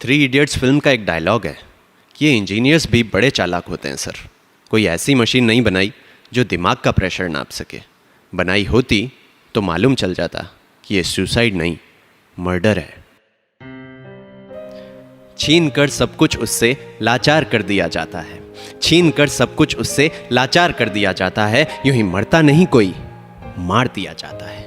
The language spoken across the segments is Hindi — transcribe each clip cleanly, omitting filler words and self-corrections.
थ्री इडियट्स फिल्म का एक डायलॉग है कि ये इंजीनियर्स भी बड़े चालाक होते हैं सर। कोई ऐसी मशीन नहीं बनाई जो दिमाग का प्रेशर नाप सके। बनाई होती तो मालूम चल जाता कि ये सुसाइड नहीं, मर्डर है। छीन कर सब कुछ उससे लाचार कर दिया जाता है। छीन कर सब कुछ उससे लाचार कर दिया जाता है। यूं ही मरता नहीं कोई, मार दिया जाता है,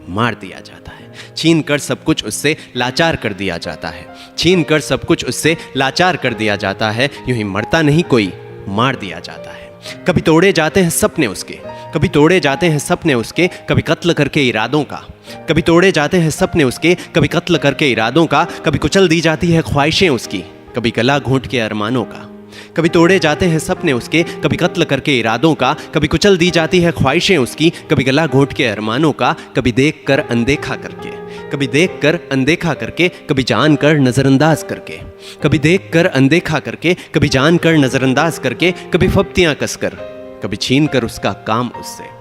मार दिया जाता है। छीन कर सब कुछ उससे लाचार कर दिया जाता है। छीन कर सब कुछ उससे लाचार कर दिया जाता है। यूं ही मरता नहीं कोई, मार दिया जाता है। कभी तोड़े जाते हैं सपने उसके, कभी तोड़े जाते हैं सपने उसके, कभी कत्ल करके इरादों का। कभी तोड़े जाते हैं सपने उसके, कभी कत्ल करके इरादों का। कभी कुचल दी जाती है ख्वाहिशें उसकी, कभी गला घोंट के अरमानों का। कभी तोड़े जाते हैं सपने उसके, कभी कत्ल करके इरादों का। कभी कुचल दी जाती है ख्वाहिशें उसकी, कभी गला घोंट के अरमानों का। कभी देख कर अनदेखा करके, कभी देख कर अनदेखा करके, कभी जान कर नजरअंदाज करके। कभी देख कर अनदेखा करके, कभी जान कर नजरअंदाज करके। कभी फप्तियां कसकर, कभी छीन कर उसका काम उससे।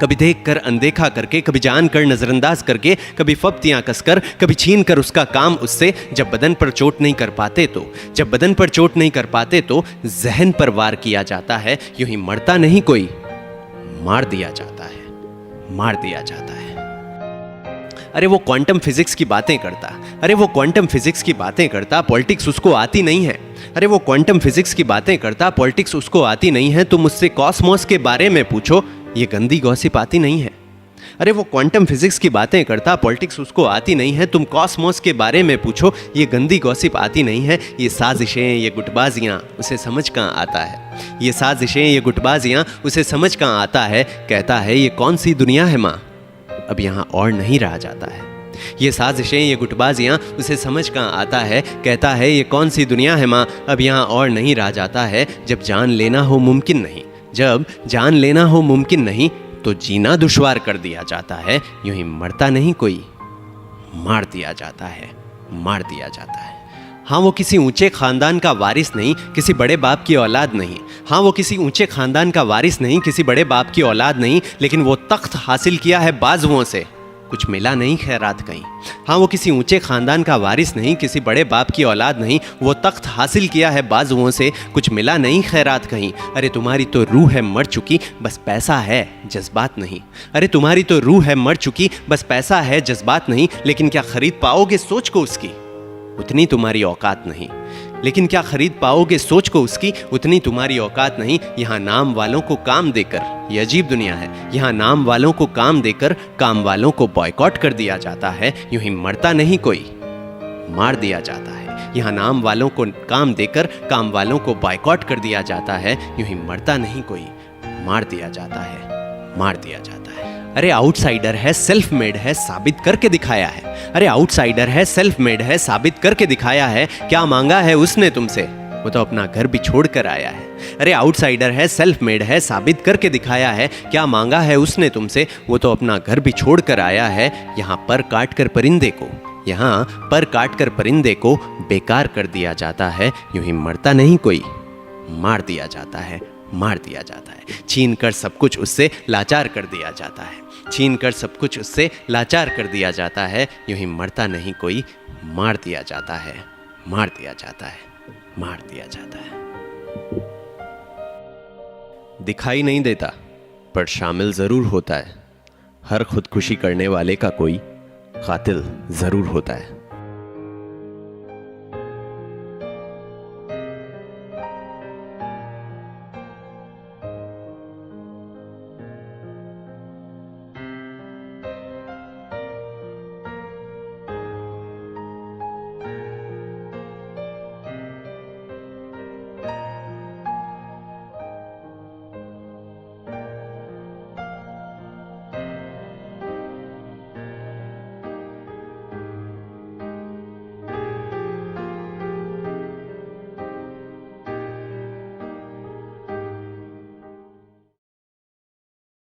कभी देख कर अनदेखा करके, कभी जान कर नजरअंदाज करके। कभी फप्तियां कसकर, कभी छीन कर उसका काम उससे। जब बदन पर चोट नहीं कर पाते तो, जब बदन पर चोट नहीं कर पाते तो जहन पर वार किया जाता है। यूं ही मरता नहीं कोई, मार दिया जाता है, मार दिया जाता है। अरे वो क्वांटम फिजिक्स की बातें करता, अरे वो क्वांटम फिजिक्स की बातें करता, पॉलिटिक्स उसको आती नहीं है। अरे वो क्वांटम फिजिक्स की बातें करता, पॉलिटिक्स उसको आती नहीं है। तुम मुझसे कॉस्मोस के बारे में पूछो, ये गंदी गॉसिप आती नहीं है। अरे वो क्वांटम फिजिक्स की बातें करता, पॉलिटिक्स उसको आती नहीं है। तुम कॉस्मोस के बारे में पूछो, ये गंदी गॉसिप आती नहीं है। ये साजिशें, ये गुटबाजियाँ उसे समझ कहाँ आता है। ये साजिशें, ये गुटबाजियाँ उसे समझ कहाँ आता है। कहता है ये कौन सी दुनिया है माँ, अब यहाँ और नहीं रहा जाता है। ये साजिशें, ये गुटबाजियाँ उसे समझ कहाँ आता है। कहता है ये कौन सी दुनिया है माँ, अब यहाँ और नहीं रहा जाता है। जब जान लेना हो मुमकिन नहीं, जब जान लेना हो मुमकिन नहीं, तो जीना दुश्वार कर दिया जाता है। यूं ही मरता नहीं कोई, मार दिया जाता है, मार दिया जाता है। हाँ वो किसी ऊंचे खानदान का वारिस नहीं, किसी बड़े बाप की औलाद नहीं। हाँ वो किसी ऊंचे खानदान का वारिस नहीं, किसी बड़े बाप की औलाद नहीं। लेकिन वो तख्त हासिल किया है बाजुओं से, कुछ मिला नहीं खैरात कहीं। हाँ वो किसी ऊंचे खानदान का वारिस नहीं, किसी बड़े बाप की औलाद नहीं। वो तख्त हासिल किया है बाजुओं से, कुछ मिला नहीं खैरात कहीं। अरे तुम्हारी तो रूह है मर चुकी, बस पैसा है जज्बात नहीं। अरे तुम्हारी तो रूह है मर चुकी, बस पैसा है जज्बात नहीं। लेकिन क्या खरीद पाओगे सोच को उसकी, उतनी तुम्हारी औकात नहीं। लेकिन क्या खरीद पाओगे सोच को उसकी, उतनी तुम्हारी औकात नहीं। यहाँ नाम वालों को काम देकर, ये अजीब दुनिया है, यहाँ नाम वालों को काम देकर काम वालों को बॉयकॉट कर दिया जाता है। यूं ही मरता नहीं कोई, मार दिया जाता है। यहाँ नाम वालों को काम देकर काम वालों को बॉयकॉट कर दिया जाता है। यूं ही मरता नहीं कोई, मार दिया जाता है, मार दिया जाता है। अरे आउटसाइडर है, सेल्फ मेड है, साबित करके दिखाया है। अरे आउटसाइडर है, सेल्फ मेड है, साबित करके दिखाया है। क्या मांगा है उसने तुमसे, वो तो अपना घर भी छोड़ कर आया है। अरे आउटसाइडर है, सेल्फ मेड है, साबित करके दिखाया है। क्या मांगा है उसने तुमसे, वो तो अपना घर भी छोड़ कर आया है। यहाँ पर काट कर परिंदे को, यहाँ पर काट कर परिंदे को बेकार कर दिया जाता है। यूं ही मरता नहीं कोई, मार दिया जाता है, मार दिया जाता है। छीन कर सब कुछ उससे लाचार कर दिया जाता है। छीन कर सब कुछ उससे लाचार कर दिया जाता है। यूं ही मरता नहीं कोई, मार दिया जाता है, मार दिया जाता है, मार दिया जाता है। दिखाई नहीं देता पर शामिल जरूर होता है। हर खुदकुशी करने वाले का कोई कातिल जरूर होता है।